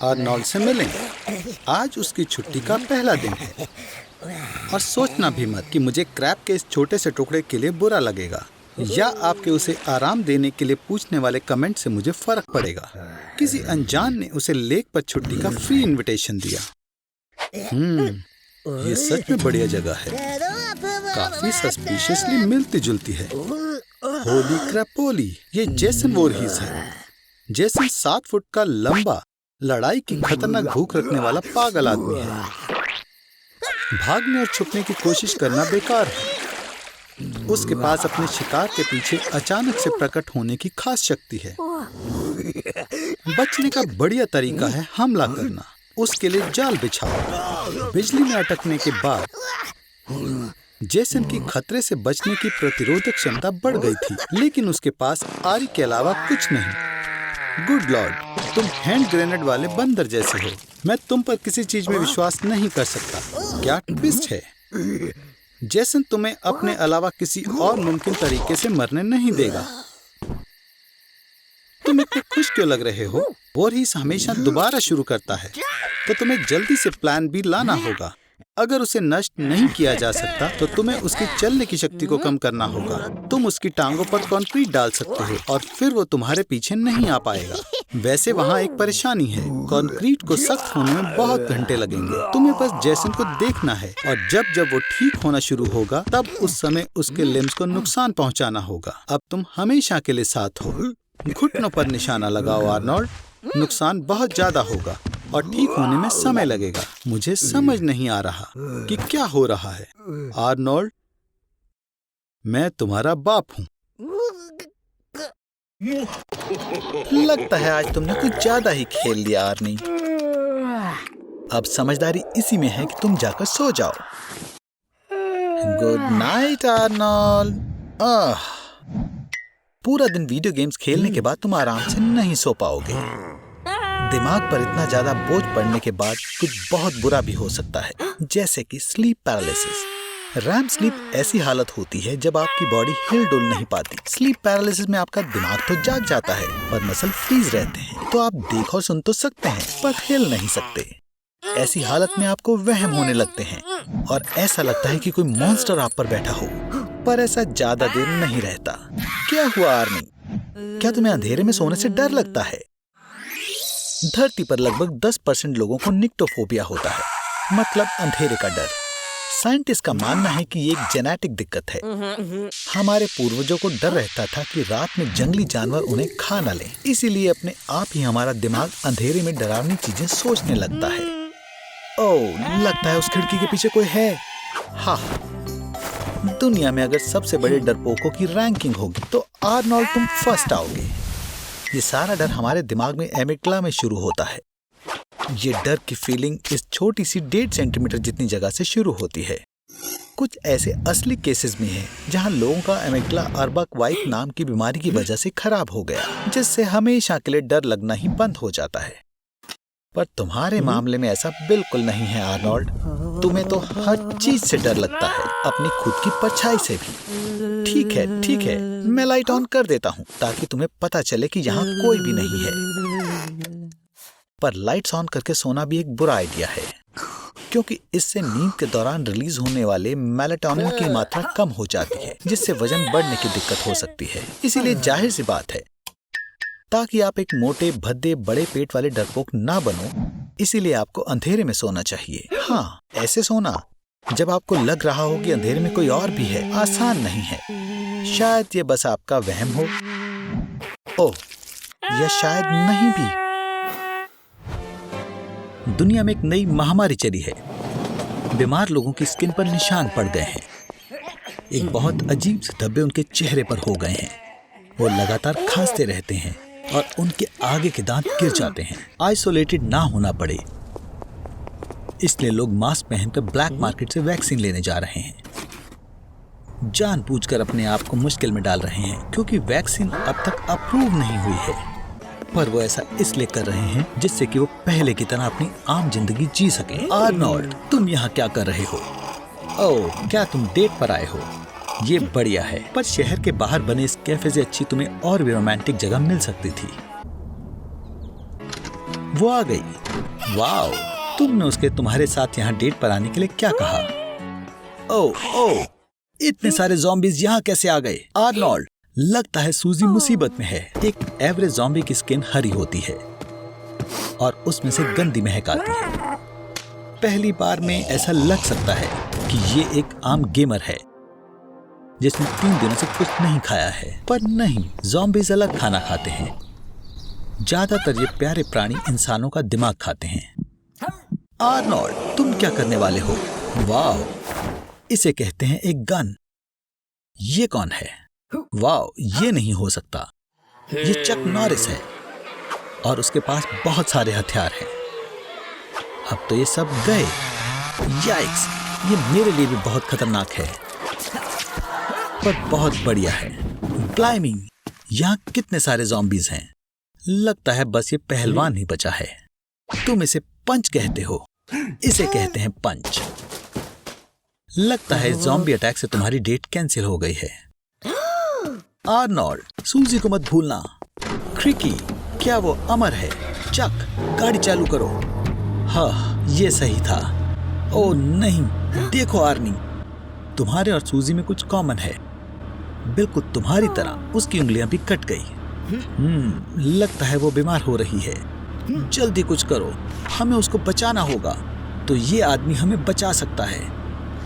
Arnold से मिलें। आज उसकी छुट्टी का पहला दिन है और सोचना भी मत कि मुझे क्रैब के इस छोटे से टुकड़े के लिए बुरा लगेगा या आपके उसे आराम देने के लिए पूछने वाले कमेंट से मुझे फर्क पड़ेगा। किसी अनजान ने उसे लेक पर छुट्टी का फ्री इनविटेशन दिया। ये सच में बढ़िया जगह है, काफी सस्पिशियसली मिलती जुलती है। होली क्रैपोली, ये जेसन वोरहीज है। जेसन 7 फुट का लंबा, लड़ाई की खतरनाक भूख रखने वाला पागल आदमी है। भागने और छुपने की कोशिश करना बेकार है। उसके पास अपने शिकार के पीछे अचानक से प्रकट होने की खास शक्ति है। बचने का बढ़िया तरीका है हमला करना। उसके लिए जाल बिछाओ। बिजली में अटकने के बाद जेसन की खतरे से बचने की प्रतिरोधक क्षमता बढ़ गई थी, लेकिन उसके पास आरी के अलावा कुछ नहीं। गुड लॉर्ड, तुम हैंड ग्रेनेड वाले बंदर जैसे हो। मैं तुम पर किसी चीज में विश्वास नहीं कर सकता। क्या ट्विस्ट है? जेसन तुम्हें अपने अलावा किसी और मुमकिन तरीके से मरने नहीं देगा। तुम इतने खुश क्यों लग रहे हो? वोरहीज हमेशा दोबारा शुरू करता है, तो तुम्हें जल्दी से प्लान बी लाना होगा। अगर उसे नष्ट नहीं किया जा सकता तो तुम्हें उसकी चलने की शक्ति को कम करना होगा। तुम उसकी टांगों पर कंक्रीट डाल सकते हो और फिर वो तुम्हारे पीछे नहीं आ पाएगा। वैसे वहाँ एक परेशानी है, कंक्रीट को सख्त होने में बहुत घंटे लगेंगे। तुम्हें बस जेसन को देखना है और जब जब वो ठीक होना शुरू होगा तब उस समय उसके लिम्स को नुकसान पहुँचाना होगा। अब तुम हमेशा के लिए साथ हो। घुटनों पर निशाना लगाओ आर्नोल्ड। नुकसान बहुत ज्यादा होगा और ठीक होने में समय लगेगा। मुझे समझ नहीं आ रहा कि क्या हो रहा है। आर्नोल्ड, मैं तुम्हारा बाप हूँ। लगता है आज तुमने कुछ ज्यादा ही खेल लिया आर्नी। अब समझदारी इसी में है कि तुम जाकर सो जाओ। Good night Arnold. पूरा दिन वीडियो गेम्स खेलने के बाद तुम आराम से नहीं सो पाओगे। दिमाग पर इतना ज्यादा बोझ पड़ने के बाद कुछ बहुत बुरा भी हो सकता है, जैसे कि स्लीप पैरालिसिस। रैम स्लीप ऐसी हालत होती है जब आपकी बॉडी हिल डुल नहीं पाती। स्लीप पैरालिसिस में आपका दिमाग तो जाग जाता है पर मसल फ्रीज रहते हैं, तो आप देख और सुन तो सकते हैं पर हिल नहीं सकते। ऐसी हालत में आपको वहम होने लगते हैं और ऐसा लगता है कि कोई मॉन्स्टर आप पर बैठा हो, पर ऐसा ज्यादा देर नहीं रहता। क्या हुआ आर्मी? क्या तुम्हें अंधेरे में सोने से डर लगता है? धरती पर लगभग 10% लोगों को निक्टोफोबिया होता है, मतलब अंधेरे का डर। साइंटिस्ट का मानना है कि ये एक जेनेटिक दिक्कत है। हमारे पूर्वजों को डर रहता था कि रात में जंगली जानवर उन्हें खा न लें, इसीलिए अपने आप ही हमारा दिमाग अंधेरे में डरावनी चीजें सोचने लगता है। ओह, लगता है उस खिड़की के पीछे कोई है। हाँ, दुनिया में अगर सबसे बड़े डरपोकों की रैंकिंग होगी तो आर्नोल्ड तुम फर्स्ट आओगे। ये सारा डर हमारे दिमाग में एमिग्डाला में शुरू होता है। ये डर की फीलिंग इस छोटी सी 1.5 सेंटीमीटर जितनी जगह से शुरू होती है। कुछ ऐसे असली केसेस में हैं जहां लोगों का एमिग्डाला अर्बक वाइट नाम की बीमारी की वजह से खराब हो गया, जिससे हमेशा के लिए डर लगना ही बंद हो जाता है। पर तुम्हारे मामले में ऐसा बिल्कुल नहीं है आर्नोल्ड। तुम्हें तो हर चीज से डर लगता है, अपनी खुद की परछाई से भी। ठीक है, मैं लाइट ऑन कर देता हूँ ताकि तुम्हें पता चले कि यहाँ कोई भी नहीं है। पर लाइट्स ऑन करके सोना भी एक बुरा आइडिया है, क्योंकि इससे नींद के दौरान रिलीज होने वाले मेलाटोनिन की मात्रा कम हो जाती है, जिससे वजन बढ़ने की दिक्कत हो सकती है। इसीलिए जाहिर सी बात है, ताकि आप एक मोटे भद्दे बड़े पेट वाले डरपोक ना बनो, इसीलिए आपको अंधेरे में सोना चाहिए। हाँ, ऐसे सोना जब आपको लग रहा हो कि अंधेरे में कोई और भी है, आसान नहीं है। शायद ये बस आपका वहम हो, ओह, या शायद नहीं भी। दुनिया में एक नई महामारी चली है। बीमार लोगों की स्किन पर निशान पड़ गए हैं। एक बहुत अजीब से धब्बे उनके चेहरे पर हो गए हैं। वो लगातार खांसते रहते हैं और उनके आगे के दांत गिर जाते हैं। आइसोलेटेड ना होना पड़े, इसलिए लोग मास्क पहनकर ब्लैक मार्केट से वैक्सीन लेने जा रहे हैं। जानबूझकर अपने आप को मुश्किल में डाल रहे हैं, क्योंकि वैक्सीन अब तक अप्रूव नहीं हुई है। पर वो ऐसा इसलिए कर रहे हैं जिससे कि वो पहले की तरह अपनी आम जिंदगी जी सके। आर्नोल्ड, तुम यहाँ क्या कर रहे हो? ओह, क्या तुम डेट पर आए हो? ये बढ़िया है, पर शहर के बाहर बने इस कैफे से अच्छी तुम्हें और भी रोमांटिक जगह मिल सकती थी। वो आ गई। वाओ, तुमने उसके तुम्हारे साथ यहाँ डेट पर आने के लिए क्या कहा? ओह, इतने सारे ज़ॉम्बीज़ यहाँ कैसे आ गए? आर्नोल्ड, लगता है सूजी मुसीबत में है। एक एवरेज ज़ॉम्बी की स्किन हरी होती है और उसमें से गंदी महक आती है। पहली बार में ऐसा लग सकता है कि ये एक आम गेमर है जिसने 3 दिनों से कुछ नहीं खाया है, पर नहीं, ज़ॉम्बीज़ अलग खाना खाते हैं। ज्यादातर ये प्यारे प्राणी इंसानों का दिमाग खाते हैं। आर्नोल्ड, तुम क्या करने वाले हो? वाह, इसे कहते हैं एक गन। ये कौन है? वाह, ये नहीं हो सकता। ये चक नॉरिस है और उसके पास बहुत सारे हथियार हैं। अब तो ये सब गए। याइक्स, ये मेरे लिए भी बहुत खतरनाक है, पर बहुत बढ़िया है। ब्लाइमी, यहाँ कितने सारे ज़ॉम्बीज़ हैं। लगता है बस ये पहलवान ही बचा है। तुम इसे पंच कहते हो। इसे कहते हैं पंच। लगता है ज़ॉम्बी अटैक से तुम्हारी डेट कैंसिल हो गई है। आर्नोल्ड, सूजी को मत भूलना। क्रिकी, क्या वो अमर है? चक, गाड़ी चालू करो। हाँ, ये सही था। ओह नहीं, देखो आर्नी, तुम्हारे और सूजी में कुछ कॉमन है। बिल्कुल तुम्हारी तरह उसकी उंगलियां भी कट गई। लगता है वो बीमार हो रही है। जल्दी कुछ करो, हमें उसको बचाना होगा। तो ये आदमी हमें बचा सकता है।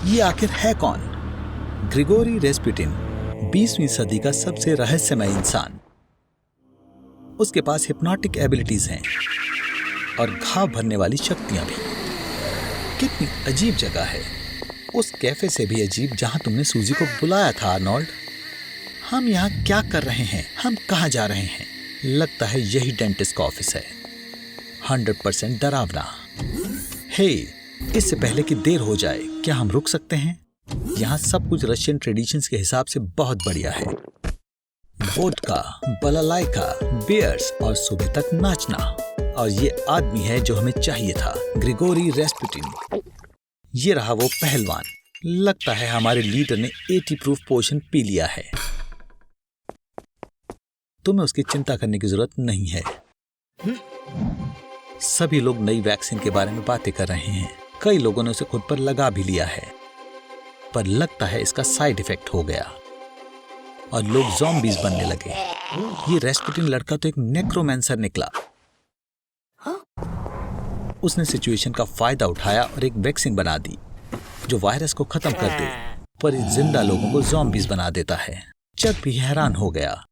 ये आखिर है कौन? ग्रिगोरी रेस्पुटिन, 20वीं सदी का सबसे रहस्यमय इंसान। उसके पास हिप्नोटिक एबिलिटीज हैं और घाव भरने वाली शक्तियां भी। कितनी अजीब जगह है। उस कैफे से भी अजीब जहां तुमने सूजी को बुलाया था। आर्नोल्ड, हम यहाँ क्या कर रहे हैं? हम कहाँ जा रहे हैं? लगता है यही डेंटिस्ट का ऑफिस है। 100% डरावना। हे, इससे पहले कि देर हो जाए, क्या हम रुक सकते हैं? यहाँ सब कुछ रशियन ट्रेडिशंस के हिसाब से बहुत बढ़िया है। वोडका, बालालाइका, बियर्स और सुबह तक नाचना। और ये आदमी है जो हमें चाहिए था, ग्रिगोरी रेस्पुटिन। ये रहा वो पहलवान। लगता है हमारे लीडर ने 80 प्रूफ पोशन पी लिया है। तुम्हें उसकी चिंता करने की जरूरत नहीं है। सभी लोग नई वैक्सीन के बारे में बातें कर रहे हैं। कई लोगों ने उसे खुद पर लगा भी लिया है, पर लगता है इसका साइड इफेक्ट हो गया और लोग ज़ॉम्बीज़ बनने लगे। ये रेस्पुटिन लड़का तो एक नेक्रोमैंसर निकला। उसने सिचुएशन का फायदा उठाया और एक वैक्सीन बना दी जो वायरस को खत्म कर दे, पर इस जिंदा लोगों को ज़ॉम्बीज़ बना देता है। चक भी हैरान हो गया।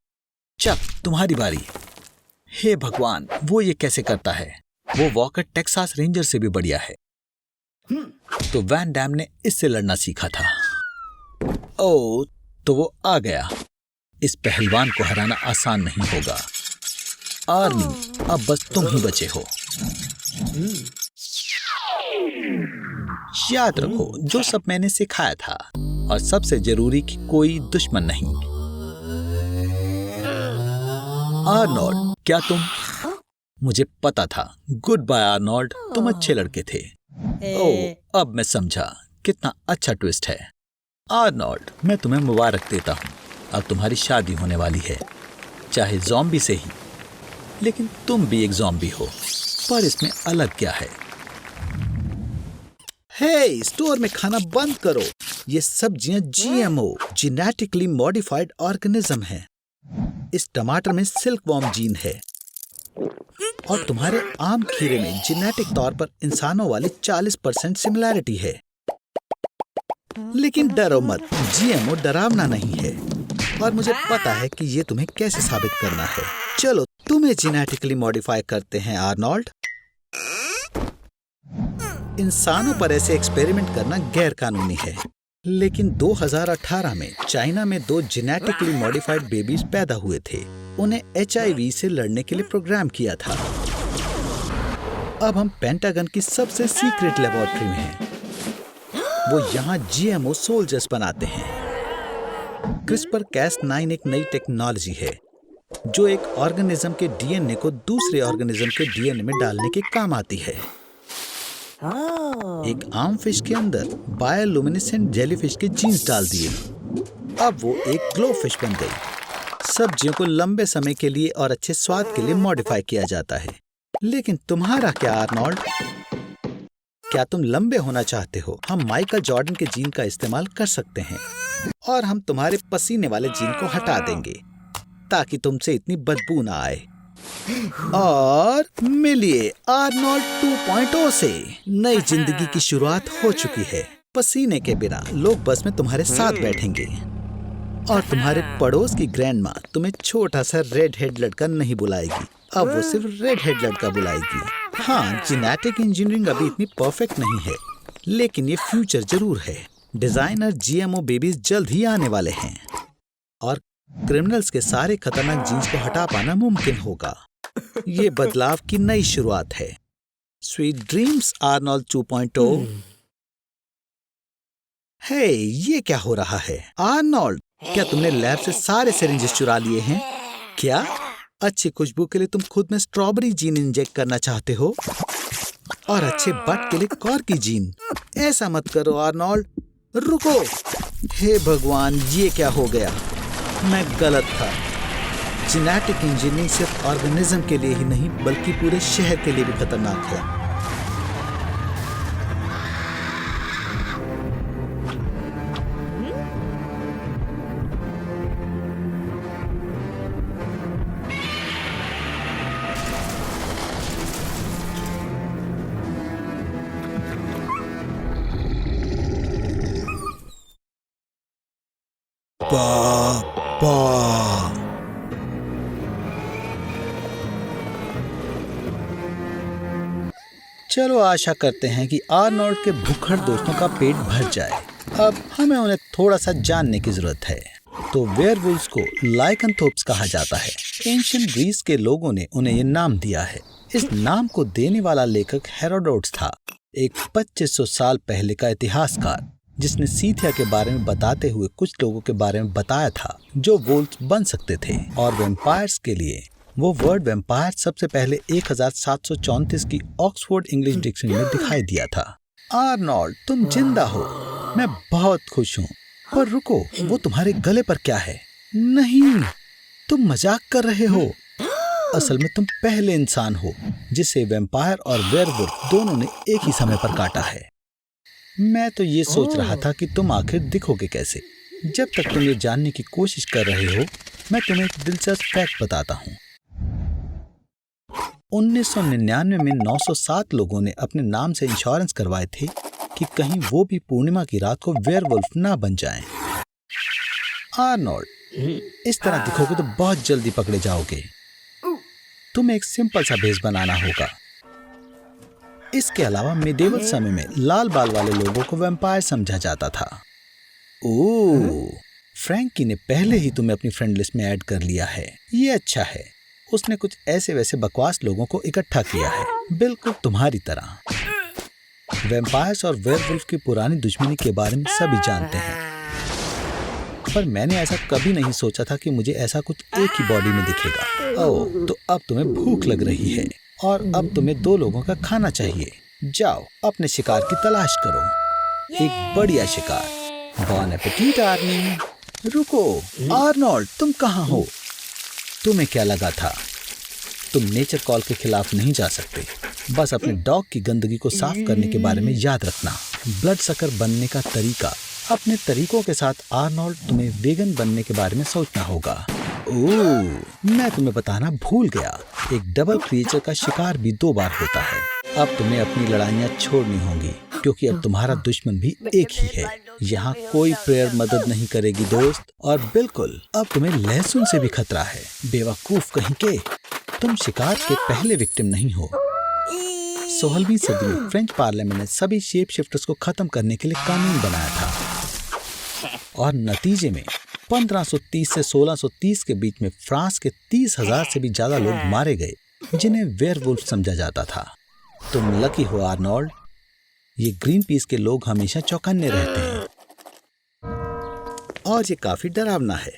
चक, तुम्हारी बारी। हे भगवान, वो ये कैसे करता है? वो वॉकर टेक्सास रेंजर से भी बढ़िया है। तो वैन डैम ने इससे लड़ना सीखा था। ओह, तो वो आ गया। इस पहलवान को हराना आसान नहीं होगा। आर्मी, अब बस तुम ही बचे हो। याद रखो जो सब मैंने सिखाया था, और सबसे जरूरी कि कोई दुश्मन नहीं। आर्नोल्ड, क्या तुम? मुझे पता था। गुड बाय आर्नोल्ड, तुम अच्छे लड़के थे। ओह, अब मैं समझा। कितना अच्छा ट्विस्ट है। आर्नोल्ड, मैं तुम्हें मुबारक देता हूँ। अब तुम्हारी शादी होने वाली है, चाहे ज़ॉम्बी से ही। लेकिन तुम भी एक ज़ॉम्बी हो, पर इसमें अलग क्या है? हे, स्टोर में खाना बंद करो। ये सब्जियां जीएमओ, जेनेटिकली मॉडिफाइड ऑर्गेनिज्म हैं। इस टमाटर में सिल्क वॉर्म जीन है और तुम्हारे आम खीरे में जेनेटिक तौर पर इंसानों वाली 40% सिमिलैरिटी है। लेकिन डरो मत, जीएमओ डरावना नहीं है और मुझे पता है कि ये तुम्हें कैसे साबित करना है। चलो, तुम्हें जेनेटिकली मॉडिफाई करते हैं आर्नोल्ड। इंसानों पर ऐसे एक्सपेरिमेंट करना गैर कानूनी है, लेकिन 2018 में चाइना में 2 जेनेटिकली मॉडिफाइड बेबीज पैदा हुए थे। उन्हें HIV से लड़ने के लिए प्रोग्राम किया था। अब हम पेंटागन की सबसे सीक्रेट लेबोरेटरी में हैं। वो यहाँ GMO सोल्जर्स बनाते हैं। CRISPR-Cas9 एक नई टेक्नोलॉजी है जो एक ऑर्गेनिज्म के DNA को दूसरे ऑर्गेनिज्म के DNA में डालने के काम आती है। एक आम फिश के अंदर बायोलुमिनेसेंट जेलीफिश के जीन्स डाल दिए। अब वो एक ग्लो फिश बन गई। सब्जियों को लंबे समय के लिए और अच्छे स्वाद के लिए मॉडिफाई किया जाता है। लेकिन तुम्हारा क्या आर्नोल्ड? क्या तुम लंबे होना चाहते हो? हम माइकल जॉर्डन के जीन का इस्तेमाल कर सकते हैं और हम तुम्हारे पसीने वाले जीन को हटा देंगे ताकि तुमसे इतनी बदबू ना आए। और मिलिए आर्नोल्ड 2.0 से नई जिंदगी की शुरुआत हो चुकी है। पसीने के बिना लोग बस में तुम्हारे साथ बैठेंगे और तुम्हारे पड़ोस की ग्रैंड माँ तुम्हें छोटा सा रेड हेड लड़का नहीं बुलाएगी, अब वो सिर्फ रेड हेड लड़का बुलाएगी। हाँ, जेनेटिक इंजीनियरिंग अभी इतनी परफेक्ट नहीं है, लेकिन ये फ्यूचर जरूर है। डिजाइनर जीएमओ बेबीज जल्द ही आने वाले हैं और क्रिमिनल्स के सारे खतरनाक जीन्स को हटा पाना मुमकिन होगा। ये बदलाव की नई शुरुआत है। Sweet dreams Arnold 2.0। हे, ये क्या हो रहा है? आर्नोल्ड, क्या तुमने लैब से सारे सिरिंजेस चुरा लिए हैं? क्या अच्छी खुशबू के लिए तुम खुद में स्ट्रॉबेरी जीन इंजेक्ट करना चाहते हो? और अच्छे बट के लिए कॉर्की जीन? ऐसा मत करो आर्नोल्ड, रुको। हे भगवान, ये क्या हो गया? मैं गलत था। जेनेटिक इंजीनियरिंग सिर्फ ऑर्गेनिज्म के लिए ही नहीं बल्कि पूरे शहर के लिए भी खतरनाक है। पापा। चलो आशा करते हैं कि आर्नोल्ड के भूखड़ दोस्तों का पेट भर जाए। अब हमें उन्हें थोड़ा सा जानने की जरूरत है। तो वेयरवुल्व्स को लाइकेंथोप्स कहा जाता है। एंशिएंट ग्रीस के लोगों ने उन्हें ये नाम दिया है। इस नाम को देने वाला लेखक हेरोडोटस था, एक 2500 साल पहले का इतिहासकार, जिसने सीथिया के बारे में बताते हुए कुछ लोगों के बारे में बताया था जो वुल्व्स बन सकते थे। और वैम्पायर्स के लिए वो वर्ड वैम्पायर सबसे पहले 1734 की ऑक्सफोर्ड इंग्लिश डिक्शनरी में दिखाई दिया था। आर्नोल्ड, तुम जिंदा हो, मैं बहुत खुश हूँ। पर रुको, वो तुम्हारे गले पर क्या है? नहीं, तुम मजाक कर रहे हो। असल में तुम पहले इंसान हो जिसे वैम्पायर और वेयरवुल्फ दोनों ने एक ही समय पर काटा है। मैं तो ये सोच रहा था कि तुम आखिर दिखोगे कैसे। जब तक तुम ये जानने की कोशिश कर रहे हो, मैं तुम्हें एक दिलचस्प फैक्ट बताता हूँ। 1999 में 907 लोगों ने अपने नाम से इंश्योरेंस करवाए थे कि कहीं वो भी पूर्णिमा की रात को वेयरवुल्फ ना बन जाएं। आर्नोल्ड, इस तरह दिखोगे तो बहुत जल्दी पकड़े जाओगे। तुम्हें एक सिंपल सा भेष बनाना होगा। इसके अलावा मिडेवल समय में लाल बाल वाले लोगों को वैम्पायर समझा जाता था। ओह, फ्रैंकी ने पहले ही तुम्हें अपनी फ्रेंड लिस्ट में ऐड कर लिया है। ये अच्छा है। उसने कुछ ऐसे वैसे बकवास लोगों को इकट्ठा किया है, बिल्कुल तुम्हारी तरह। वैम्पायर्स और वेयरवुल्फ की पुरानी दुश्मनी के बारे में सभी जानते हैं, पर मैंने ऐसा कभी नहीं सोचा था कि मुझे ऐसा कुछ एक ही बॉडी में दिखेगा। ओह, तो अब तुम्हें भूख लग रही है और अब तुम्हें 2 लोगों का खाना चाहिए। जाओ अपने शिकार की तलाश करो, एक बढ़िया शिकार। बॉन एपेटीट आर्नी। रुको आर्नोल्ड, तुम कहाँ हो? तुम्हें क्या लगा था? तुम नेचर कॉल के खिलाफ नहीं जा सकते। बस अपने डॉग की गंदगी को साफ करने के बारे में याद रखना। ब्लड सकर बनने का तरीका। अपने तरीकों के साथ आर्नोल्ड, तुम्हें वेगन बनने के बारे में सोचना होगा। ओह, मैं तुम्हें बताना भूल गया, एक डबल क्रिएचर का शिकार भी 2 बार होता है। अब तुम्हें अपनी लड़ाइयाँ छोड़नी होंगी क्योंकि अब तुम्हारा दुश्मन भी एक ही है। यहाँ कोई प्रेयर मदद नहीं करेगी दोस्त। और बिल्कुल, अब तुम्हें लहसुन से भी खतरा है। बेवकूफ कहीं के, तुम शिकार के पहले विक्टिम नहीं हो। 16वीं सदी में फ्रेंच पार्लियामेंट ने सभी शेप शिफ्टर्स को खत्म करने के लिए कानून बनाया था और नतीजे में 1530 से 1630 के बीच में फ्रांस के 30,000 से भी ज्यादा लोग मारे गए जिन्हें वेयरवुल्फ समझा जाता था। तुम लकी हो आर्नोल्ड। ये ग्रीन पीस के लोग हमेशा चौकन्ने रहते हैं और ये काफी डरावना है।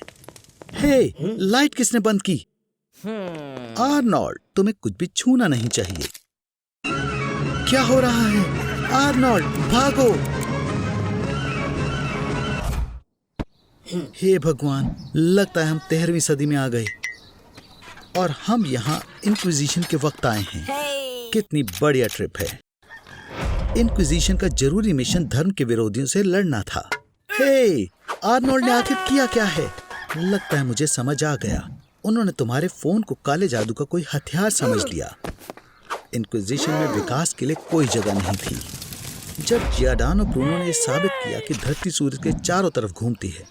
हे, लाइट किसने बंद की? आर्नोल्ड, तुम्हें कुछ भी छूना नहीं चाहिए। क्या हो रहा है? आर्नोल्ड, भागो! हे भगवान, लगता है हम 13वीं सदी में आ गए। और हम यहाँ इंक्विजिशन के वक्त आए हैं। कितनी बढ़िया ट्रिप है। इंक्विजिशन का जरूरी मिशन धर्म के विरोधियों से लड़ना था। हे, आर्नोल्ड ने आखिर किया क्या है? लगता है मुझे समझ आ गया। उन्होंने तुम्हारे फोन को काले जादू का कोई हथियार समझ लिया। इंक्विजिशन में विकास के लिए कोई जगह नहीं थी। जब जियाडानो ब्रूनो ने साबित किया कि धरती सूरज के चारों तरफ घूमती है,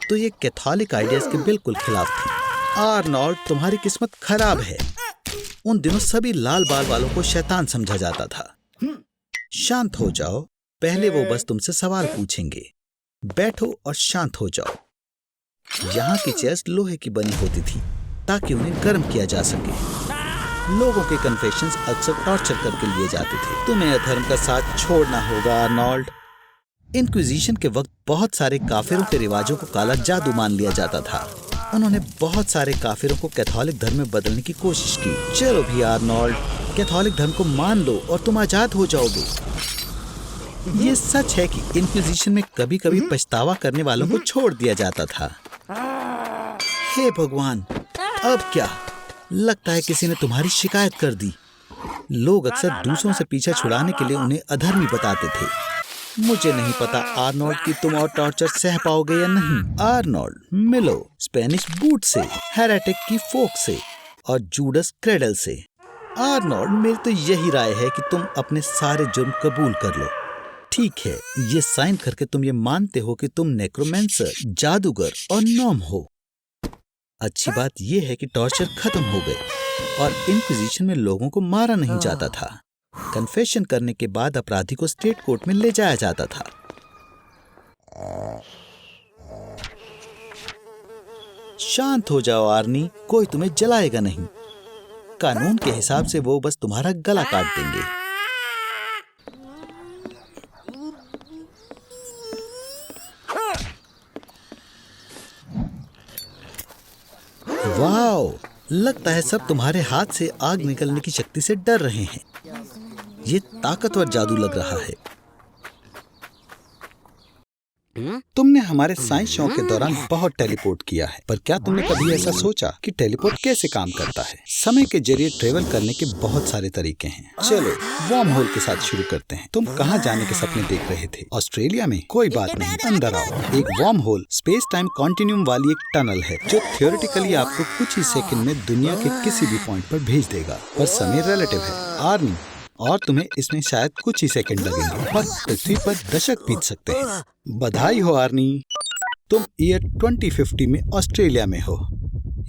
तो ये कैथोलिक आइडियाज के बिल्कुल खिलाफ थी। आर्नोल्ड, तुम्हारी किस्मत खराब है। उन दिनों सभी लाल बाल वालों को शैतान समझा जाता था। शांत हो जाओ, पहले वो बस तुमसे सवाल पूछेंगे। बैठो और शांत हो जाओ। यहाँ की चेयर्स लोहे की बनी होती थी ताकि उन्हें गर्म किया जा सके। लोगों के कन्फेशंस अक्सर टॉर्चर करके लिए जाते थे। तुम्हें अधर्म का साथ छोड़ना होगा आर्नोल्ड। इंक्विजिशन के वक्त बहुत सारे काफिरों के रिवाजों को काला जादू मान लिया जाता था। उन्होंने बहुत सारे काफिरों को कैथोलिक धर्म में बदलने की कोशिश की। चलो भी आर्नोल्ड, कैथोलिक धर्म को मान लो और तुम आजाद हो जाओगे। ये सच है कि इंक्विजिशन में कभी कभी पछतावा करने वालों को छोड़ दिया जाता था। हे भगवान, अब क्या? लगता है किसी ने तुम्हारी शिकायत कर दी। लोग अक्सर दूसरों से पीछा छुड़ाने के लिए उन्हें अधर्मी बताते थे। मुझे नहीं पता आर्नोल्ड कि तुम और टॉर्चर सह पाओगे या नहीं। आर्नोल्ड, मिलो स्पेनिश बूट से, हेरेटिक की फोक से और जूडस क्रेडल से। आर्नोल्ड, मेरी तो यही राय है कि तुम अपने सारे जुर्म कबूल कर लो। ठीक है, ये साइन करके तुम ये मानते हो कि तुम नेक्रोमेंसर, जादूगर और नॉम हो। अच्छी बात यह है कि टॉर्चर खत्म हो गए और इंक्विजिशन में लोगों को मारा नहीं जाता था। कन्फेशन करने के बाद अपराधी को स्टेट कोर्ट में ले जाया जाता था। शांत हो जाओ आर्नी, कोई तुम्हें जलाएगा नहीं। कानून के हिसाब से वो बस तुम्हारा गला काट देंगे। वाओ, लगता है सब तुम्हारे हाथ से आग निकलने की शक्ति से डर रहे हैं। ये ताकतवर जादू लग रहा है। तुमने हमारे साइंस शो के दौरान बहुत टेलीपोर्ट किया है, पर क्या तुमने कभी ऐसा सोचा कि टेलीपोर्ट कैसे काम करता है? समय के जरिए ट्रेवल करने के बहुत सारे तरीके हैं। चलो वॉर्म होल के साथ शुरू करते हैं। तुम कहाँ जाने के सपने देख रहे थे? ऑस्ट्रेलिया में? कोई बात नहीं, अंदर आओ। एक wormhole space time continuum वाली एक टनल है जो थियोरेटिकली आपको कुछ ही सेकंड में दुनिया के किसी भी पॉइंट पर भेज देगा, पर समय रिलेटिव है आर्मी, और तुम्हें इसमें शायद कुछ ही सेकंड लगेंगे, पर पृथ्वी पर दशक बीत सकते हैं। बधाई हो आर्नी, तुम ईयर 2050 में ऑस्ट्रेलिया में हो।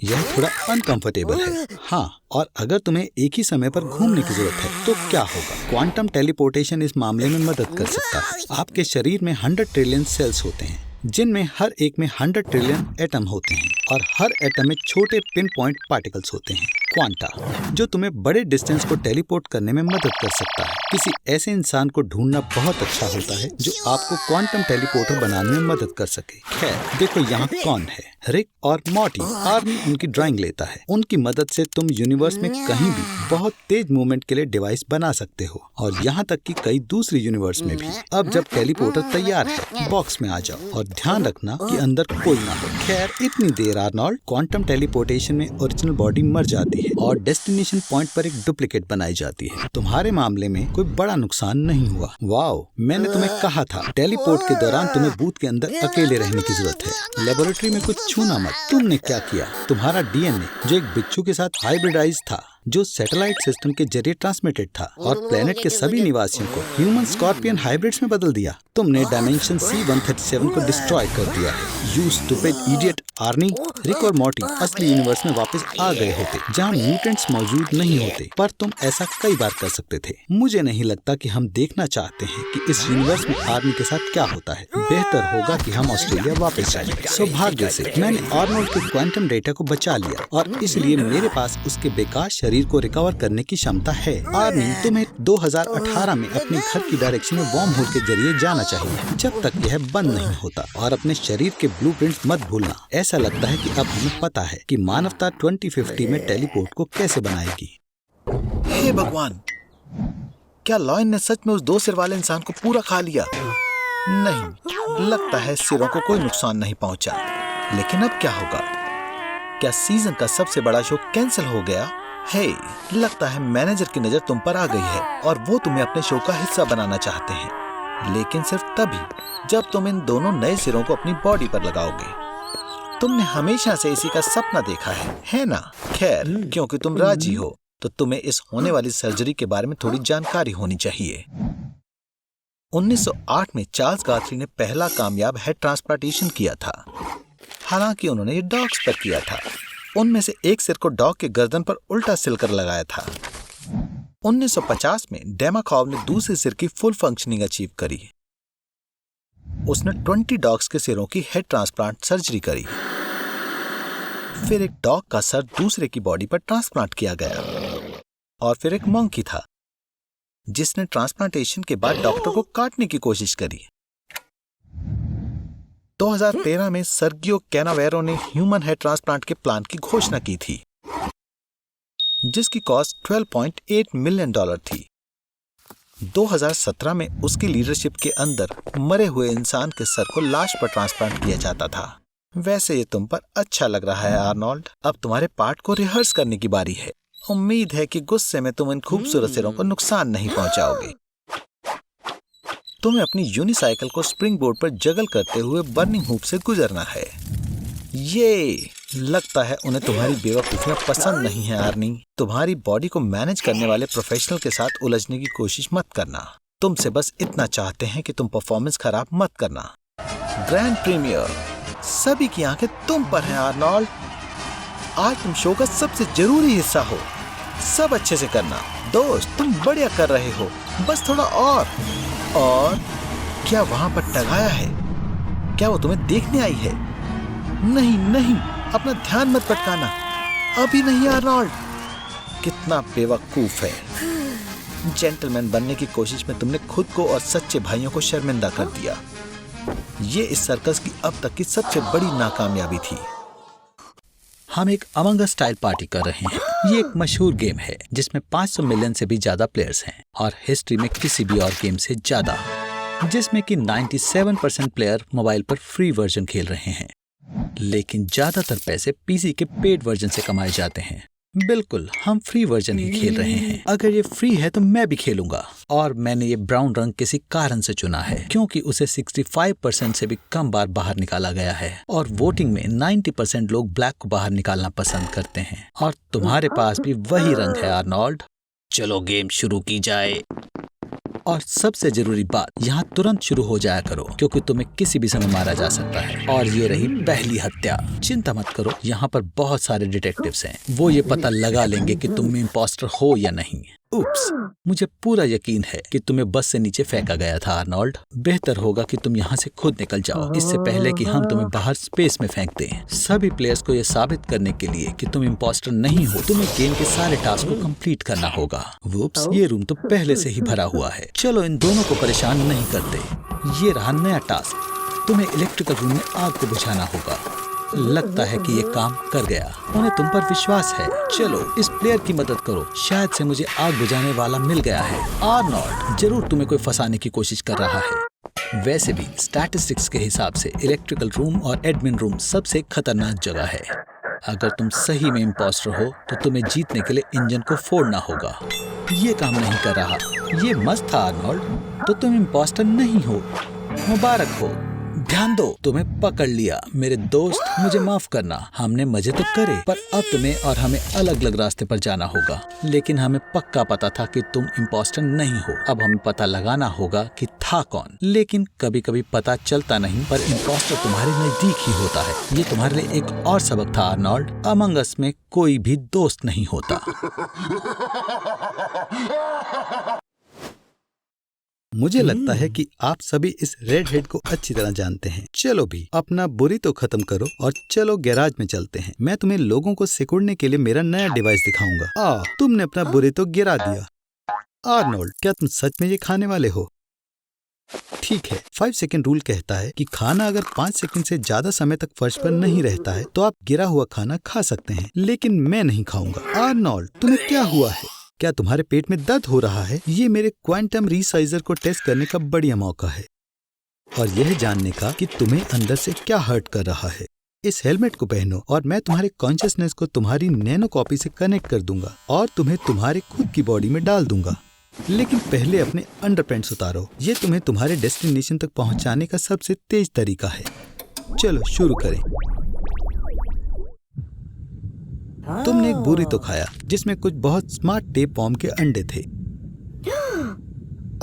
यह थोड़ा अनकंफर्टेबल है। हाँ, और अगर तुम्हें एक ही समय पर घूमने की जरूरत है तो क्या होगा? क्वांटम टेलीपोर्टेशन इस मामले में मदद कर सकता है। आपके शरीर में 100 ट्रिलियन सेल्स होते हैं, जिनमें हर एक में 100 ट्रिलियन एटम होते हैं, और हर एटम में छोटे पिन पॉइंट पार्टिकल्स होते हैं, क्वांटा, जो तुम्हें बड़े डिस्टेंस को टेलीपोर्ट करने में मदद कर सकता है। किसी ऐसे इंसान को ढूंढना बहुत अच्छा होता है जो आपको क्वांटम टेलीपोर्टर बनाने में मदद कर सके। खैर, देखो यहाँ कौन है, रिक और मॉर्टी। आर्मी उनकी ड्राइंग लेता है। उनकी मदद से तुम यूनिवर्स में कहीं भी बहुत तेज मूवमेंट के लिए डिवाइस बना सकते हो, और यहाँ तक कि कई दूसरी यूनिवर्स में भी। अब जब टेलीपोर्टर तैयार है, बॉक्स में आ जाओ और ध्यान रखना कि अंदर कोई ना हो। खैर, इतनी देर आर्नोल्ड, क्वांटम टेलीपोर्टेशन में ओरिजिनल बॉडी मर जाती है और डेस्टिनेशन पॉइंट पर एक डुप्लीकेट बनाई जाती है। तुम्हारे मामले में कोई बड़ा नुकसान नहीं हुआ। वाओ, मैंने तुम्हें कहा था टेलीपोर्ट के दौरान तुम्हें बूथ के अंदर अकेले रहने की जरूरत है। लेबोरेटरी में कुछ छूना मत। तुमने क्या किया? तुम्हारा डीएनए, जो एक बिच्छू के साथ हाइब्रिडाइज था, जो सैटेलाइट सिस्टम के जरिए ट्रांसमिटेड था, और प्लेनेट के सभी निवासियों को ह्यूमन स्कॉर्पियन हाइब्रिड्स में बदल दिया। तुमने डायमेंशन C-137 को डिस्ट्रॉय कर दिया है। You stupid idiot Arnie. Rick और मॉर्टी असली यूनिवर्स में वापस आ गए होते, जहाँ म्यूटेंट्स मौजूद नहीं होते, पर तुम ऐसा कई बार कर सकते थे। मुझे नहीं लगता कि हम देखना चाहते हैं कि इस यूनिवर्स में आर्मी के साथ क्या होता है। बेहतर होगा कि हम ऑस्ट्रेलिया वापस जाएं। सौभाग्य से मैंने आर्नोल्ड के क्वांटम डेटा को बचा लिया, और इसलिए मेरे पास उसके बेकार शरीर को रिकवर करने की क्षमता है। आर्मी, तुम्हें 2018 में अपने घर की डायरेक्शन में वॉर्म होल के जरिए जाना चाहिए, जब तक यह बंद नहीं होता। और अपने शरीर के ब्लूप्रिंट्स मत भूलना। ऐसा लगता है कि अब हमें पता है कि मानवता 2050 में टेलीपोर्ट को कैसे बनाएगी। हे भगवान, क्या लॉयन ने सच में उस 2 सिर वाले इंसान को पूरा खा लिया? नहीं, लगता है सिरों को कोई नुकसान नहीं पहुंचा। लेकिन अब क्या होगा? क्या सीजन का सबसे बड़ा शो कैंसिल हो गया? हे, लगता है मैनेजर की नजर तुम पर आ गई है और वो तुम्हें अपने शो का हिस्सा बनाना चाहते हैं, लेकिन सिर्फ तभी जब तुम इन दोनों नए सिरों को अपनी बॉडी पर लगाओगे। तुमने हमेशा से इसी का सपना देखा है ना? खैर, क्योंकि तुम राजी हो तो तुम्हें इस होने वाली सर्जरी के बारे में थोड़ी जानकारी होनी चाहिए। 1908 में चार्ल्स गाथरी ने पहला कामयाब हेड ट्रांसप्लांटेशन किया था। हालांकि उन्होंने ये डॉग्स पर किया था। उनमें से एक सिर को डॉग के गर्दन पर उल्टा सिलकर लगाया था। 1950 में डेमाकॉव ने दूसरे सिर की फुल फंक्शनिंग अचीव करी। उसने 20 डॉग्स के सिरों की हेड ट्रांसप्लांट सर्जरी करी। फिर एक डॉग का सर दूसरे की बॉडी पर ट्रांसप्लांट किया गया। और फिर एक मंकी था जिसने ट्रांसप्लांटेशन के बाद डॉक्टर को काटने की कोशिश करी। 2013 में सर्गियो कैनावेरो ने ह्यूमन हेड ट्रांसप्लांट के प्लान की घोषणा की थी, जिसकी कॉस्ट $12.8 मिलियन थी। 2017 में उसकी लीडरशिप के अंदर मरे हुए इंसान के सर को लाश पर ट्रांसप्लांट किया जाता था। वैसे ये तुम पर अच्छा लग रहा है आर्नोल्ड। अब तुम्हारे पार्ट को रिहर्स करने की बारी है। उम्मीद है कि गुस्से में तुम इन खूबसूरत सिरों को नुकसान नहीं पहुंचाओगे। तुम्हें अपनी यूनिसाइकिल को स्प्रिंग बोर्ड पर जगल करते हुए बर्निंग हूप से गुजरना है। ये लगता है उन्हें तुम्हारी बेवकूफियां पसंद नहीं है आर्नी। तुम्हारी बॉडी को मैनेज करने वाले प्रोफेशनल के साथ उलझने की कोशिश मत करना। तुमसे बस इतना चाहते हैं कि तुम परफॉर्मेंस खराब मत करना। ग्रैंड प्रीमियर, सभी की आंखें तुम पर हैं आर्नोल्ड। आज तुम शो का सबसे जरूरी हिस्सा हो। सब अच्छे से करना दोस्त, तुम बढ़िया कर रहे हो। बस थोड़ा और क्या वहां पर टगाया है? क्या वो तुम्हें देखने आई है? नहीं, अपना ध्यान मत भटकाना। अभी नहीं आर्नोल्ड। कितना बेवकूफ है। जेंटलमैन बनने की कोशिश में तुमने खुद को और सच्चे भाइयों को शर्मिंदा कर दिया। ये इस सर्कस की अब तक की सबसे बड़ी नाकामयाबी थी। हम एक अमंग अस स्टाइल पार्टी कर रहे हैं। ये एक मशहूर गेम है जिसमें 500 मिलियन से भी ज्यादा प्लेयर्स हैं और हिस्ट्री में किसी भी और गेम से ज्यादा, जिसमें कि 97% प्लेयर मोबाइल पर फ्री वर्जन खेल रहे हैं। लेकिन ज्यादातर पैसे पीसी के पेड वर्जन से कमाए जाते हैं। बिल्कुल, हम फ्री वर्जन ही खेल रहे हैं। अगर ये फ्री है तो मैं भी खेलूंगा। और मैंने ये ब्राउन रंग किसी कारण से चुना है क्योंकि उसे 65% से भी कम बार बाहर निकाला गया है और वोटिंग में 90% लोग ब्लैक को बाहर निकालना पसंद करते हैं। और तुम्हारे पास भी वही रंग है आर्नोल्ड। चलो गेम शुरू की जाए। और सबसे जरूरी बात, यहाँ तुरंत शुरू हो जाया करो क्योंकि तुम्हें किसी भी समय मारा जा सकता है। और ये रही पहली हत्या। चिंता मत करो, यहाँ पर बहुत सारे डिटेक्टिव्स हैं। वो ये पता लगा लेंगे कि तुम इम्पोस्टर हो या नहीं। उप्स, मुझे पूरा यकीन है कि तुम्हें बस से नीचे फेंका गया था आर्नोल्ड। बेहतर होगा कि तुम यहाँ से खुद निकल जाओ इससे पहले कि हम तुम्हें बाहर स्पेस में फेंक दें। सभी प्लेयर्स को यह साबित करने के लिए कि तुम इम्पोस्टर नहीं हो, तुम्हें गेम के सारे टास्क को कंप्लीट करना होगा। वुप्स, ये रूम तो पहले से ही भरा हुआ है। चलो इन दोनों को परेशान नहीं करते। ये रहा नया टास्क। तुम्हें इलेक्ट्रिकल रूम में आग को बुझाना होगा। लगता है कि ये काम कर गया। उन्हें तुम पर विश्वास है। चलो इस प्लेयर की मदद करो। शायद से मुझे आग बुझाने वाला मिल गया है। आर्नोल्ड जरूर तुम्हें कोई फंसाने की कोशिश कर रहा है। वैसे भी स्टैटिस्टिक्स के हिसाब से इलेक्ट्रिकल रूम और एडमिन रूम सबसे खतरनाक जगह है। अगर तुम सही में इम्पोस्टर हो तो तुम्हें जीतने के लिए इंजन को फोड़ना होगा। ये काम नहीं कर रहा। ये मस्त था आर्नोल्ड। तो तुम इम्पोस्टर नहीं हो। मुबारक हो। ध्यान दो, तुम्हें पकड़ लिया। मेरे दोस्त, मुझे माफ करना। हमने मजे तो करे, पर अब तुम्हें और हमें अलग अलग रास्ते पर जाना होगा। लेकिन हमें पक्का पता था कि तुम इम्पोस्टर नहीं हो। अब हमें पता लगाना होगा कि था कौन। लेकिन कभी कभी पता चलता नहीं, पर इम्पोस्टर तुम्हारे नजदीक ही होता है। ये तुम्हारे लिए एक और सबक था आर्नोल्ड। अमंग अस में कोई भी दोस्त नहीं होता। मुझे लगता है कि आप सभी इस रेड हेड को अच्छी तरह जानते हैं। चलो भी अपना बुरी तो खत्म करो और चलो गैराज में चलते हैं। मैं तुम्हें लोगों को सिकुड़ने के लिए मेरा नया डिवाइस दिखाऊंगा। तुमने अपना बुरी तो गिरा दिया। आर्नोल्ड, क्या तुम सच में ये खाने वाले हो? ठीक है, 5 सेकंड रूल कहता है कि खाना अगर 5 सेकंड से ज्यादा समय तक फर्श पर नहीं रहता है तो आप गिरा हुआ खाना खा सकते हैं, लेकिन मैं नहीं खाऊंगा। आर्नोल्ड, तुम्हें क्या हुआ है? क्या तुम्हारे पेट में दर्द हो रहा है? ये मेरे क्वांटम रिसाइजर को टेस्ट करने का बढ़िया मौका है और यह जानने का कि तुम्हें अंदर से क्या हर्ट कर रहा है। इस हेलमेट को पहनो और मैं तुम्हारे कॉन्शियसनेस को तुम्हारी नैनो कॉपी से कनेक्ट कर दूंगा और तुम्हें तुम्हारे खुद की बॉडी में डाल दूंगा। लेकिन पहले अपने अंडरपैंट्स उतारो। ये तुम्हें तुम्हारे डेस्टिनेशन तक पहुंचाने का सबसे तेज तरीका है। चलो शुरू करें। तुमने एक बोरी तो खाया जिसमें कुछ बहुत स्मार्ट टेप वॉर्म के अंडे थे।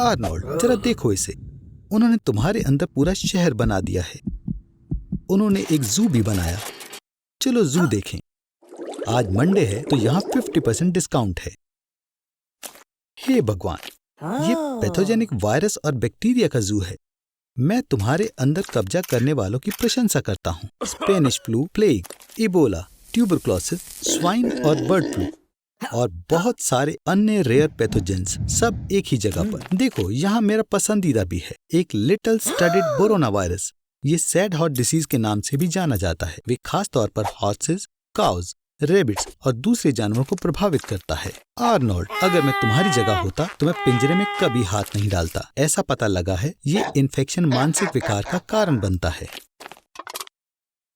आर्नोल्ड, जरा देखो इसे। उन्होंने तुम्हारे अंदर पूरा शहर बना दिया है। उन्होंने एक जू भी बनाया। चलो जू देखें। आज मंडे है तो यहाँ 50% डिस्काउंट है। हे भगवान, ये पैथोजेनिक वायरस और बैक्टीरिया का जू है। मैं तुम्हारे अंदर कब्जा करने वालों की प्रशंसा करता हूँ। Spanish flu, plague, Ebola, tuberculosis, swine और बर्ड फ्लू और बहुत सारे अन्य रेयर पैथोजेंस, सब एक ही जगह पर। देखो, यहाँ मेरा पसंदीदा भी है, एक लिटिल स्टडेड बोरोना वायरस। ये सैड हॉट डिसीज के नाम से भी जाना जाता है। वे खास तौर पर हॉर्सेस, काउज, रेबिट्स और दूसरे जानवरों को प्रभावित करता है। आर्नोल्ड, अगर मैं तुम्हारी जगह होता तो मैं पिंजरे में कभी हाथ नहीं डालता। ऐसा पता लगा है ये इन्फेक्शन मानसिक विकार का कारण बनता है।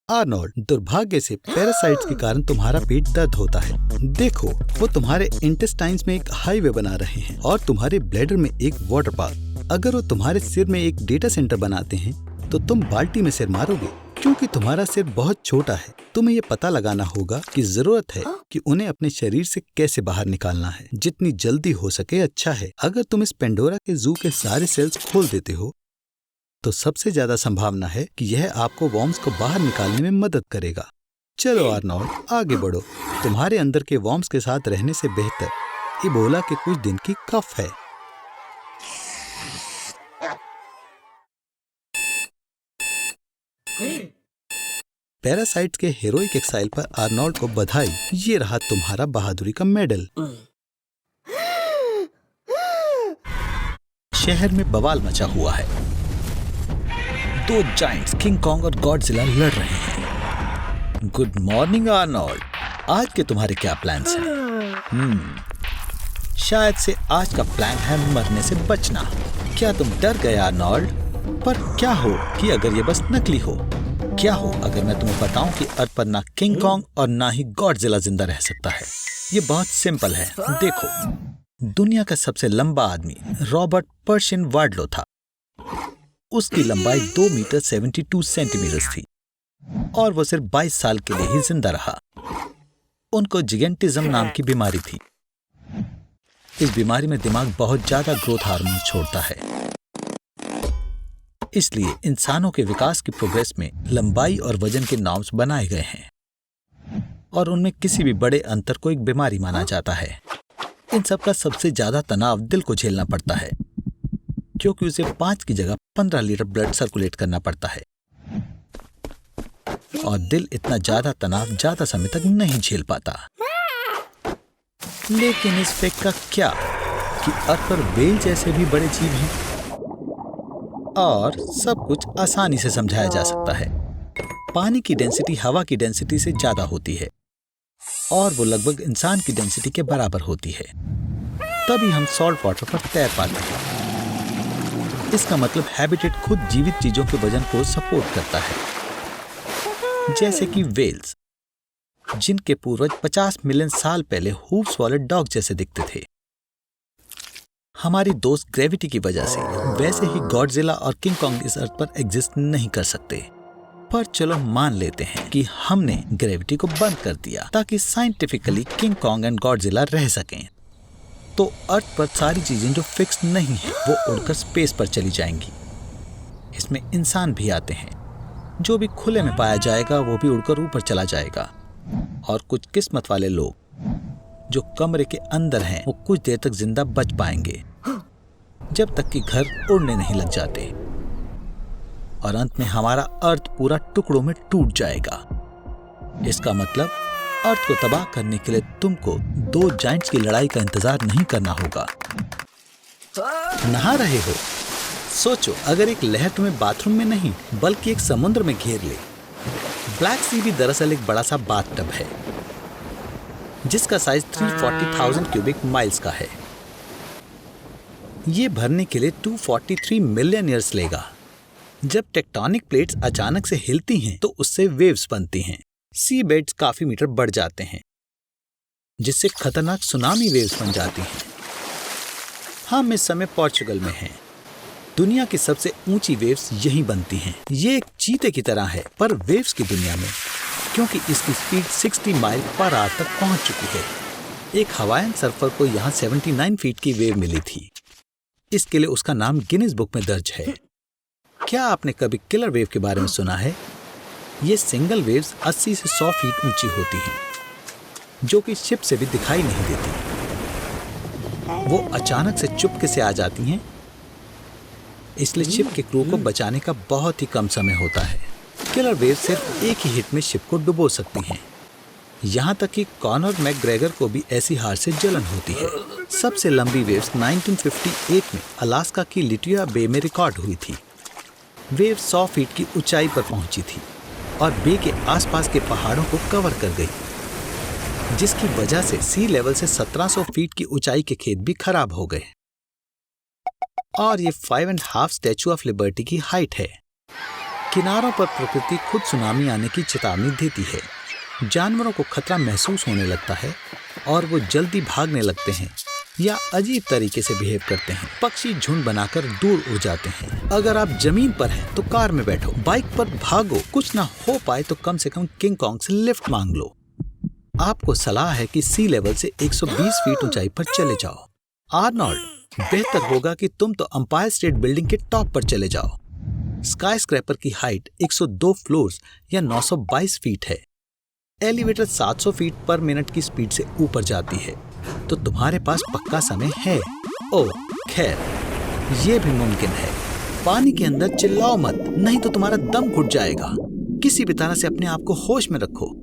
आर्नोल्ड, दुर्भाग्य से पैरासाइट्स के कारण तुम्हारा पेट दर्द होता है। देखो, वो तुम्हारे इंटेस्टाइन्स में एक हाईवे बना रहे हैं और तुम्हारे ब्लैडर में एक वाटर पार्क। अगर वो तुम्हारे सिर में एक डेटा सेंटर बनाते हैं तो तुम बाल्टी में सिर मारोगे। क्योंकि तुम्हारा सिर बहुत छोटा है, तुम्हें ये पता लगाना होगा कि जरूरत है कि उन्हें अपने शरीर से कैसे बाहर निकालना है। जितनी जल्दी हो सके अच्छा है। अगर तुम इस पेंडोरा के जू के सारे सेल्स खोल देते हो तो सबसे ज्यादा संभावना है कि यह आपको वॉर्म्स को बाहर निकालने में मदद करेगा। चलो आर्नोल्ड, आगे बढ़ो। तुम्हारे अंदर के वॉर्म्स के साथ रहने से बेहतर इबोला के कुछ दिन की कफ है। पैरासाइट्स के हेरोइक एक्साइल पर आर्नोल्ड को बधाई। ये रहा तुम्हारा बहादुरी का मेडल। शहर में बवाल मचा हुआ है। दो जायंट्स किंग कॉन्ग और गॉडजिला लड़ रहे हैं। गुड मॉर्निंग आर्नोल्ड, आज के तुम्हारे क्या प्लान्स हैं? शायद से आज का प्लान है मरने से बचना। क्या तुम डर गए आर्नोल्ड? पर क्या हो कि अगर ये बस नकली हो? क्या हो अगर मैं तुम्हें बताऊं कि अर्थ पर ना किंग कॉन्ग और ना ही गॉडजिला जिंदा रह सकता है? ये बहुत सिंपल है। देखो, दुनिया का सबसे लंबा आदमी रॉबर्ट पर्शियन वार्डलो था। उसकी लंबाई 2 मीटर 72 सेंटीमीटर थी और वो सिर्फ 22 साल के लिए ही जिंदा रहा। उनको जिगेंटिज्म नाम की बीमारी थी। इस बीमारी में दिमाग बहुत ज्यादा ग्रोथ हार्मोन छोड़ता है। इसलिए इंसानों के विकास की प्रोग्रेस में लंबाई और वजन के नॉर्म्स बनाए गए हैं और उनमें किसी भी बड़े अंतर को एक बीमारी माना जाता है। इन सब का सबसे ज्यादा तनाव दिल को झेलना पड़ता है, क्योंकि उसे 5 की जगह 15 लीटर ब्लड सर्कुलेट करना पड़ता है और दिल इतना ज्यादा तनाव ज्यादा समय तक नहीं झेल पाता। लेकिन इस फैक्ट का क्या कि अर्थ पर व्हेल जैसे भी बड़े जीव हैं और सब कुछ आसानी से समझाया जा सकता है। पानी की डेंसिटी हवा की डेंसिटी से ज्यादा होती है और वो लगभग इंसान की डेंसिटी के बराबर होती है। तभी हम सॉल्ट वाटर पर तैर पाते हैं। इसका मतलब हैबिटेट खुद जीवित चीजों के वजन को सपोर्ट करता है, जैसे कि वेल्स, जिनके पूर्वज 50 मिलियन साल पहले हूफ्स वाले डॉग जैसे दिखते थे। हमारी दोस्त ग्रेविटी की वजह से वैसे ही गॉडजिला और किंग कॉन्ग इस अर्थ पर एग्जिस्ट नहीं कर सकते। पर चलो मान लेते हैं कि हमने ग्रेविटी को बंद कर दिया ताकि scientifically king Kong and Godzilla रह सकें। तो अर्थ पर सारी चीजें जो फिक्स नहीं है वो उड़कर स्पेस पर चली जाएंगी। इसमें इंसान भी आते हैं। जो भी खुले में पाया जाएगा वो भी उड़कर ऊपर चला जाएगा और कुछ किस्मत वाले लोग जो कमरे के अंदर हैं वो कुछ देर तक जिंदा बच पाएंगे, जब तक कि घर उड़ने नहीं लग जाते और अंत में हमारा अर्थ पूरा टुकड़ों में टूट जाएगा। इसका मतलब अर्थ को तबाह करने के लिए तुमको 2 जायंट्स की लड़ाई का इंतजार नहीं करना होगा। नहा रहे हो? सोचो, अगर एक लहर तुम्हें बाथरूम में नहीं बल्कि एक समुद्र में घेर ले। ब्लैक सी भी दरअसल एक बड़ा सा बाथटब है जिसका साइज 340,000 क्यूबिक माइल्स का है। ये भरने के लिए 243 मिलियन ईयर्स लेगा। जब टेक्टोनिक प्लेट्स अचानक से हिलती हैं तो उससे वेव्स बनती हैं। सी बेड्स काफी मीटर बढ़ जाते हैं, जिससे खतरनाक सुनामी वेव्स बन जाती हैं। हम इस समय पोर्चुगल में हैं। दुनिया की सबसे ऊंची वेव्स यहीं बनती हैं। ये एक चीते की तरह है पर वेव्स की दुनिया में, क्योंकि इसकी स्पीड 60 माइल पर आवर तक पहुंच चुकी है। एक हवाईयन सर्फर को यहाँ 79 फीट की वेव मिली थी। इसके लिए उसका नाम गिनीज बुक में दर्ज है। क्या आपने कभी किलर वेव के बारे में सुना है? ये सिंगल वेव्स 80 से 100 फीट ऊंची होती हैं, जो कि शिप से भी दिखाई नहीं देती। वो अचानक से चुपके से आ जाती हैं, इसलिए शिप के क्रू को बचाने का बहुत ही कम समय होता है। किलर वेव सिर्फ एक ही हिट में शिप को डुबो सकती हैं। यहाँ तक कि कॉनर मैकग्रेगर को भी ऐसी हार से जलन होती है। सबसे लंबी वेव्स 1958 में अलास्का की लिटिया बे में रिकॉर्ड हुई थी। वेव 100 फीट की ऊंचाई पर पहुंची थी और बे के आसपास के पहाड़ों को कवर कर गई, जिसकी वजह से सी लेवल से 1700 फीट की ऊंचाई के खेत भी खराब हो गए। और ये 5.5 स्टैचू ऑफ लिबर्टी की हाइट है। किनारों पर प्रकृति खुद सुनामी आने की चेतावनी देती है। जानवरों को खतरा महसूस होने लगता है और वो जल्दी भागने लगते हैं या अजीब तरीके से बिहेव करते हैं। पक्षी झुंड बनाकर दूर उड़ जाते हैं। अगर आप जमीन पर हैं तो कार में बैठो, बाइक पर भागो। कुछ ना हो पाए तो कम से कम किंग कॉन्ग से लिफ्ट मांग लो। आपको सलाह है कि सी लेवल से 120 फीट ऊंचाई पर चले जाओ। आर्नोल्ड, बेहतर होगा कि तुम तो एम्पायर स्टेट बिल्डिंग के टॉप पर चले जाओ। स्काई स्क्रैपर की हाइट 102 फ्लोर्स या 922 फीट है। एलिवेटर 700 फीट पर मिनट की स्पीड से ऊपर जाती है, तो तुम्हारे पास पक्का समय है। ओह खैर, ये भी मुमकिन है। पानी के अंदर चिल्लाओ मत, नहीं तो तुम्हारा दम घुट जाएगा। किसी भी तरह से अपने आप को होश में रखो।